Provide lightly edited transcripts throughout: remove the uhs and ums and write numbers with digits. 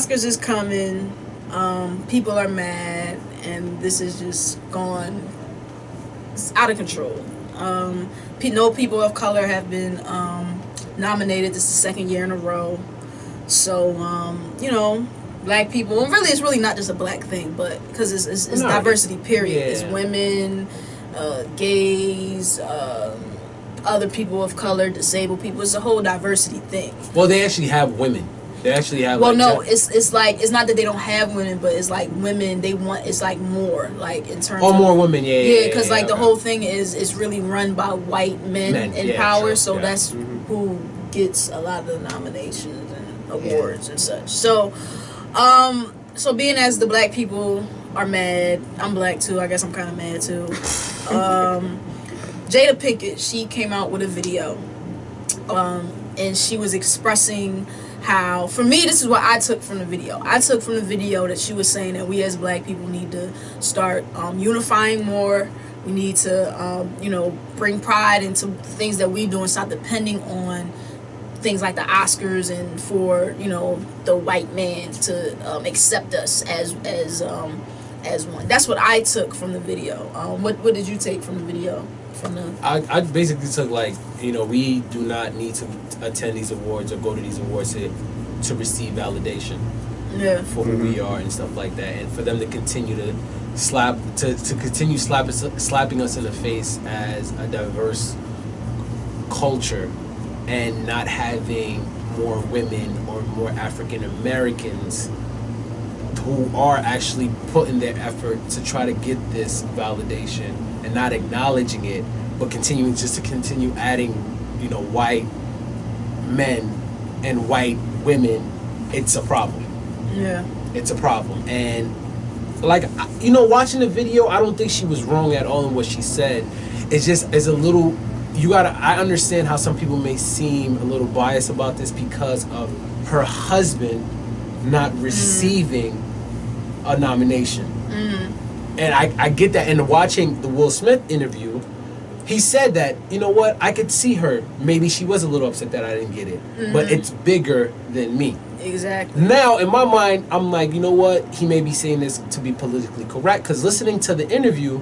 Oscars is coming. People are mad, and this is just gone. It's out of control. No people of color have been nominated. This is the second year in a row. So, black people, and really it's really not just a black thing, but because it's no, diversity, period. Yeah. It's women, gays, other people of color, disabled people. It's a whole diversity thing. Well, they actually have women. They actually have. Well, no, it's like it's not that they don't have women, but it's like women. They want it's like more like in terms. Oh, of, more women, yeah. Because like the whole thing is really run by white men in power, sure, so that's who gets a lot of the nominations and awards and such. So, so being as the black people are mad, I'm black too. I guess I'm kind of mad too. Jada Pinkett, she came out with a video, and she was expressing how, for me, this is what I took from the video. I took from the video that she was saying that we as black people need to start unifying more. We need to, bring pride into things that we do and stop depending on things like the Oscars and for, the white man to accept us as one. That's what I took from the video. What did you take from the video? I basically took we do not need to attend these awards or go to these awards to receive validation for who we are and stuff like that, and for them to continue to continue slapping us in the face as a diverse culture and not having more women or more African Americans who are actually putting their effort to try to get this validation and not acknowledging it, but continue adding, white men and white women. It's a problem. Yeah. It's a problem. And watching the video, I don't think she was wrong at all in what she said. It's a little, I understand how some people may seem a little biased about this because of her husband not receiving a nomination. And I get that. And watching the Will Smith interview, he said that, I could see her. Maybe she was a little upset that I didn't get it. But it's bigger than me. Exactly. Now, in my mind, I'm like, he may be saying this to be politically correct. Because listening to the interview,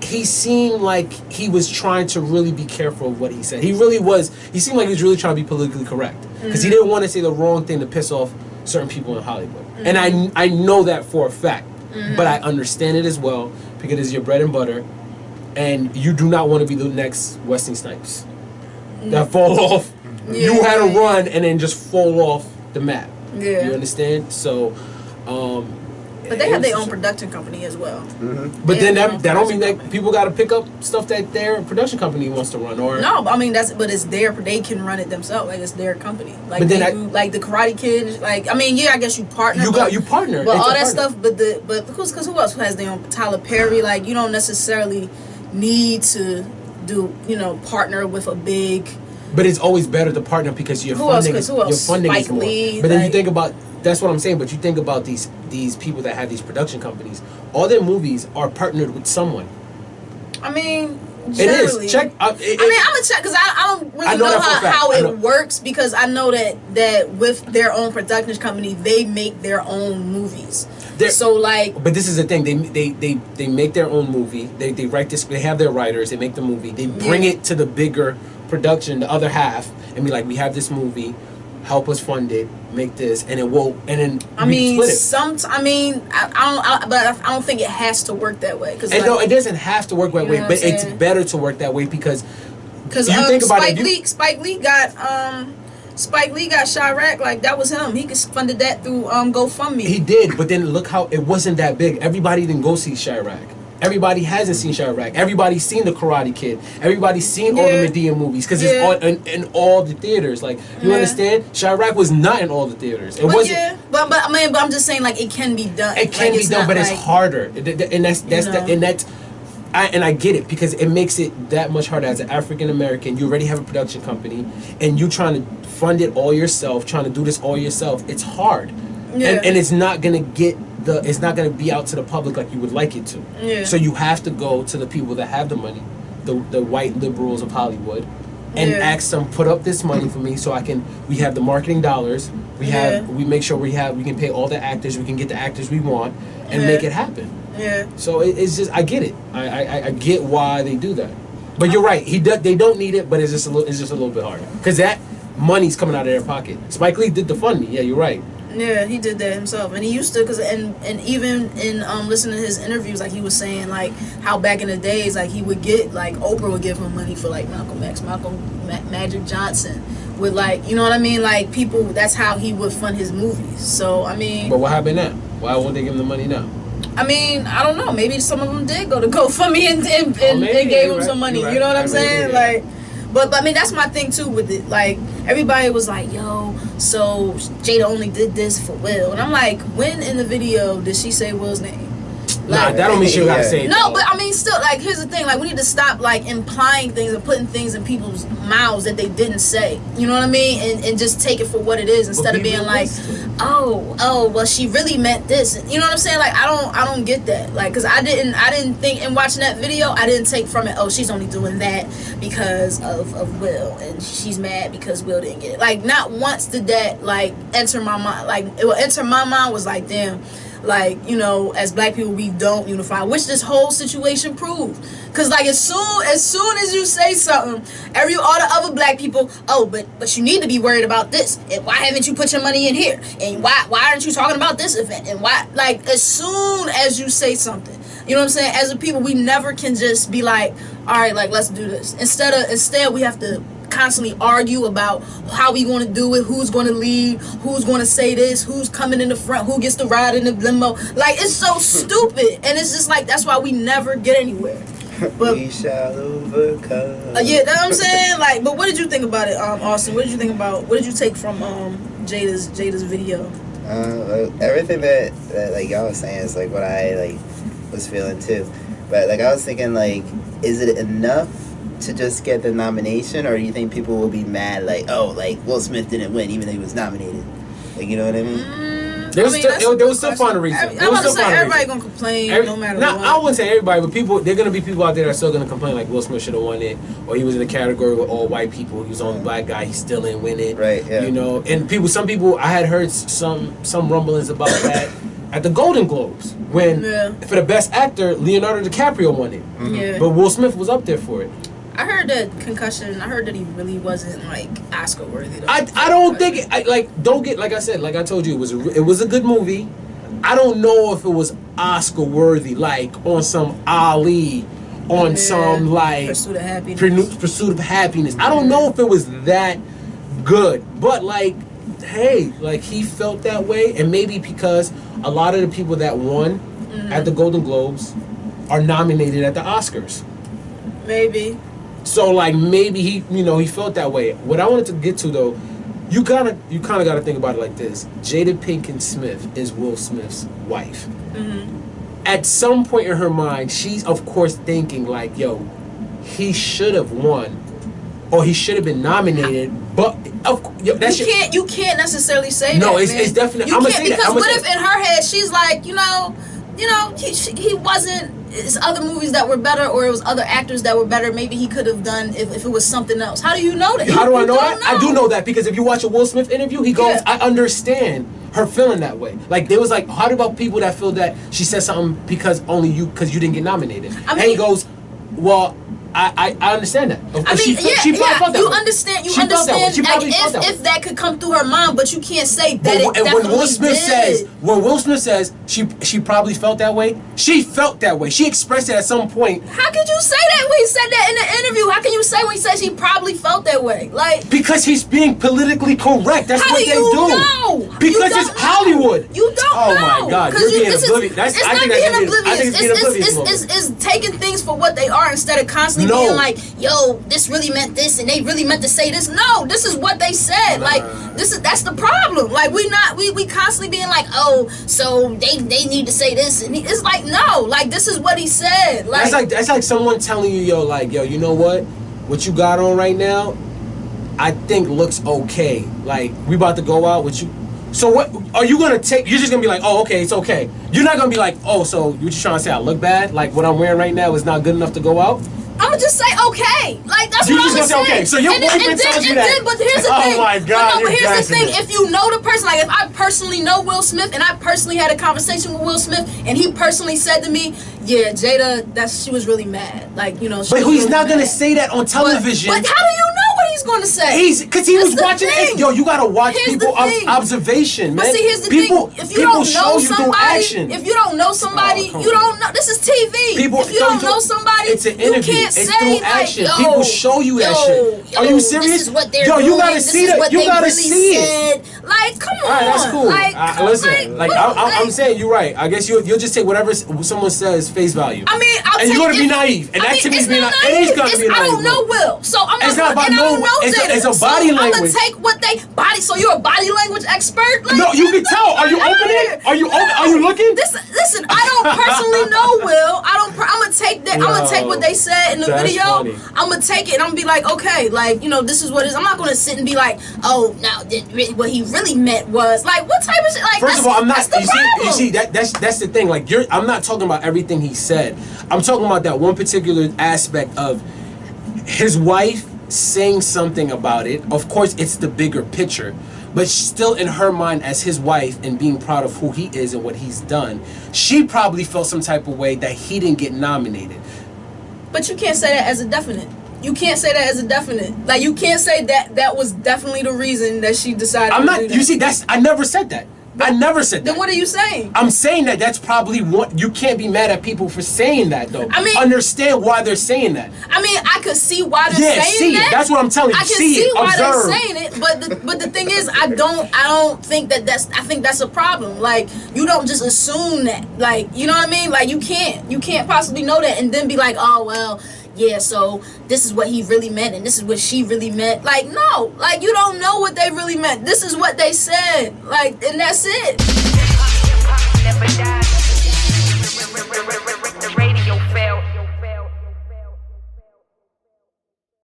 he seemed like he was trying to really be careful of what he said. He really was. He seemed like he was really trying to be politically correct. Because he didn't want to say the wrong thing to piss off certain people in Hollywood. And I know that for a fact. But I understand it as well because it's your bread and butter, and you do not want to be the next Wesley Snipes that fall off. You had to run and then just fall off the map. You understand? So, but they have their own production company as well. But then that don't mean that people got to pick up stuff that their production company wants to run, or no. I mean but it's they can run it themselves. Like it's their company. Like but then like the Karate Kid. Like I guess you partner. You partner. But all that stuff. But because who else has their own? Tyler Perry. Like you don't necessarily need to do partner with a big. But it's always better to partner because your funding is more. But then you think about. That's what I'm saying, but you think about these people that have these production companies. All their movies are partnered with someone. Generally. It is. Check. I'm gonna check because I don't really know how it works because I know that with their own production company, they make their own movies. But this is the thing. They make their own movie. They write this. They have their writers. They make the movie. They bring it to the bigger production, the other half, and be like, we have this movie. Help us fund it, make this, and it will, and then split it. I don't think it has to work that way. No, it doesn't have to work that way, but it's better to work that way because you think about Spike Lee got Chirac, like that was him. He funded that through GoFundMe. He did, but then look how it wasn't that big. Everybody didn't go see Chirac. Everybody hasn't seen Chirac. Everybody's seen The Karate Kid. Everybody's seen all the Madea movies because it's in all the theaters. Like you understand, Chirac was not in all the theaters. It wasn't. Yeah, but I'm just saying like it can be done. It can be done, but it's harder, and I get it because it makes it that much harder as an African American. You already have a production company, and you trying to fund it all yourself, trying to do this all yourself. It's hard, and it's not gonna it's not going to be out to the public like you would like it to. So you have to go to the people that have the money, the white liberals of Hollywood, and ask them, put up this money for me so we have the marketing dollars, we make sure we can pay all the actors, we can get the actors we want, and make it happen. Yeah. So it's just, I get it. I get why they do that. But you're right. They don't need it, but it's just a little bit harder because that money's coming out of their pocket. Spike Lee did the fund. Yeah, you're right. Yeah, he did that himself, and he used to, and even in listening to his interviews, like he was saying, like how back in the days, like he would get, like Oprah would give him money for like Malcolm X, Magic Johnson, with like, you know what I mean, like people. That's how he would fund his movies. So I mean, but what happened now? Why won't they give him the money now? I mean, I don't know. Maybe some of them did go to GoFundMe and gave him some money. You know what I'm saying? Like. But I mean, that's my thing too with it. Like, everybody was like, yo, so Jada only did this for Will. And I'm like, when in the video did she say Will's name? Like, that don't mean she gotta say it. No, but I mean, still, like, here's the thing. Like, we need to stop, like, implying things and putting things in people's mouths that they didn't say. You know what I mean? And just take it for what it is instead of being like, oh, well, she really meant this. You know what I'm saying? Like, I don't get that. Like, because I didn't think, in watching that video, I didn't take from it, oh, she's only doing that because of Will, and she's mad because Will didn't get it. Like, not once did that, like, enter my mind. Like, it will enter my mind was like, damn. Like, you know, as black people, we don't unify, which this whole situation proved. Because, like, as soon as you say something, all the other black people, oh, but you need to be worried about this. And why haven't you put your money in here? And why aren't you talking about this event? And why, like, as soon as you say something, you know what I'm saying? As a people, we never can just be like, all right, like, let's do this. Instead, we have to constantly argue about how we going to do it, who's going to lead, who's going to say this, who's coming in the front, who gets to ride in the limo. Like, it's so stupid, and it's just like, that's why we never get anywhere. But we shall overcome. Yeah, that's what I'm saying. Like, but what did you think about it, Austin? What did you take from Jada's video? Everything that like y'all was saying is like what I like was feeling too. But like I was thinking, like, is it enough to just get the nomination, or do you think people will be mad, like, oh, like Will Smith didn't win even though he was nominated? Like, you know what I mean? There was still fun reason. I was to say everybody gonna complain no matter what. I wouldn't say everybody, but there are gonna be people out there that are still gonna complain, like Will Smith should have won it, or he was in a category with all white people. He was the only black guy. He still didn't win it. Right. Yeah. You know, and some people, I had heard some rumblings about that at the Golden Globes when for the best actor, Leonardo DiCaprio won it. Mm-hmm. Yeah. But Will Smith was up there for it. I heard that concussion. I heard that he really wasn't like Oscar worthy. I don't think it, don't get, like I said, like I told you, it was a good movie. I don't know if it was Oscar worthy, like on some Ali, on some like Pursuit of Happiness. Pursuit of Happiness. I don't know if it was that good, but like, hey, like he felt that way, and maybe because a lot of the people that won at the Golden Globes are nominated at the Oscars. Maybe. So like maybe he felt that way. What I wanted to get to though, you kind of gotta think about it like this. Jada Pinkett-Smith is Will Smith's wife. Mm-hmm. At some point in her mind, she's of course thinking like, yo, he should have won, or he should have been nominated. But you can't necessarily say that. No, it's definitely. I'm gonna say that. Because what if in her head she's like, you know, he wasn't. It's other movies that were better, or it was other actors that were better. Maybe he could have done if it was something else. How do you know that? How do I know that? I do know that because if you watch a Will Smith interview, he goes, I understand her feeling that way. Like, there was like, how about people that feel that she said something because you didn't get nominated? And he goes, well, I understand that. She probably felt that you way. understand. She felt that way. She probably felt that way. If that could come through her mind, but you can't say that. When Will Smith says she probably felt that way, she felt that way. She expressed it at some point. How could you say that when he said that in the interview? How can you say when he said she probably felt that way? Like, because he's being politically correct. That's what they do. Know? Because it's Hollywood. You don't know. Oh my God, you're being oblivious. It's not being oblivious. It's taking things for what they are instead of constantly being like, yo, this really meant this and they really meant to say this. No, this is what they said. Like, that's the problem. Like, we constantly being like, oh, so they need to say this, and it's like, no, like, this is what he said. Like, that's like someone telling you, yo, you know what you got on right now, I think looks okay. Like, we about to go out with you. So what are you gonna take? You're just gonna be like, oh, okay, it's okay. You're not gonna be like, oh, so you're just trying to say I look bad? Like, what I'm wearing right now is not good enough to go out? I'm would just say okay. Like that's You what I just would gonna say say. okay. So your boyfriend tells you that. But here's the thing. Oh my God. But here's the thing. It. If you know the person, like if I personally know Will Smith and I personally had a conversation with Will Smith and he personally said to me, yeah, Jada, she was really mad. Like, you know, but he's really not mad. gonna say that on television. But how do you know what he's gonna say? Because he was watching it. Yo, you gotta watch people observation, man. But see, here's the people, thing. If you don't know somebody, if you don't know somebody, you don't know. This is TV. If you don't know somebody, it's an interview. You can't it's say through like, action. People show you that shit. Are you serious? This is what they're yo, doing. you gotta see that. You gotta see it. Like, come on. All right, that's cool. Like, listen, I'm saying you're right. I guess you'll just take whatever someone says face value. I mean, and you're gonna be naive, and that to me is being naive. It is gonna be naive. I don't know Will, so I'm not. It's not about knowing. It's a body language. I'm gonna take what they body. So you're a body language expert? Like, no, you can tell. Are you opening? Are you looking? Listen, I don't personally know Will. I'm gonna take that. I'm gonna take what they said in the video. Funny. I'm gonna take it and I'm gonna be like, okay, like, you know, this is what it is. I'm not gonna sit and be like, oh, now what he really meant was like, what type of shit? Like, first of all, I'm not. You see, that's the thing. Like, I'm not talking about everything he said. I'm talking about that one particular aspect of his wife saying something about it. Of course, it's the bigger picture. But still, in her mind, as his wife and being proud of who he is and what he's done, she probably felt some type of way that he didn't get nominated. But you can't say that as a definite. You can't say that as a definite. Like, you can't say that was definitely the reason that she decided to do that. You see, I never said that. I never said that. Then what are you saying? I'm saying that's probably what you can't be mad at people for saying that though. I mean, understand why they're saying that. I mean, I could see why they're saying that. That's what I'm telling you. I can see why they're saying it, but the thing is, I don't think that's. I think that's a problem. Like, you don't just assume that. Like, you know what I mean? Like, you can't possibly know that and then be like, oh well. Yeah, so this is what he really meant and this is what she really meant. Like, no, like, you don't know what they really meant. This is what they said. Like, and that's it.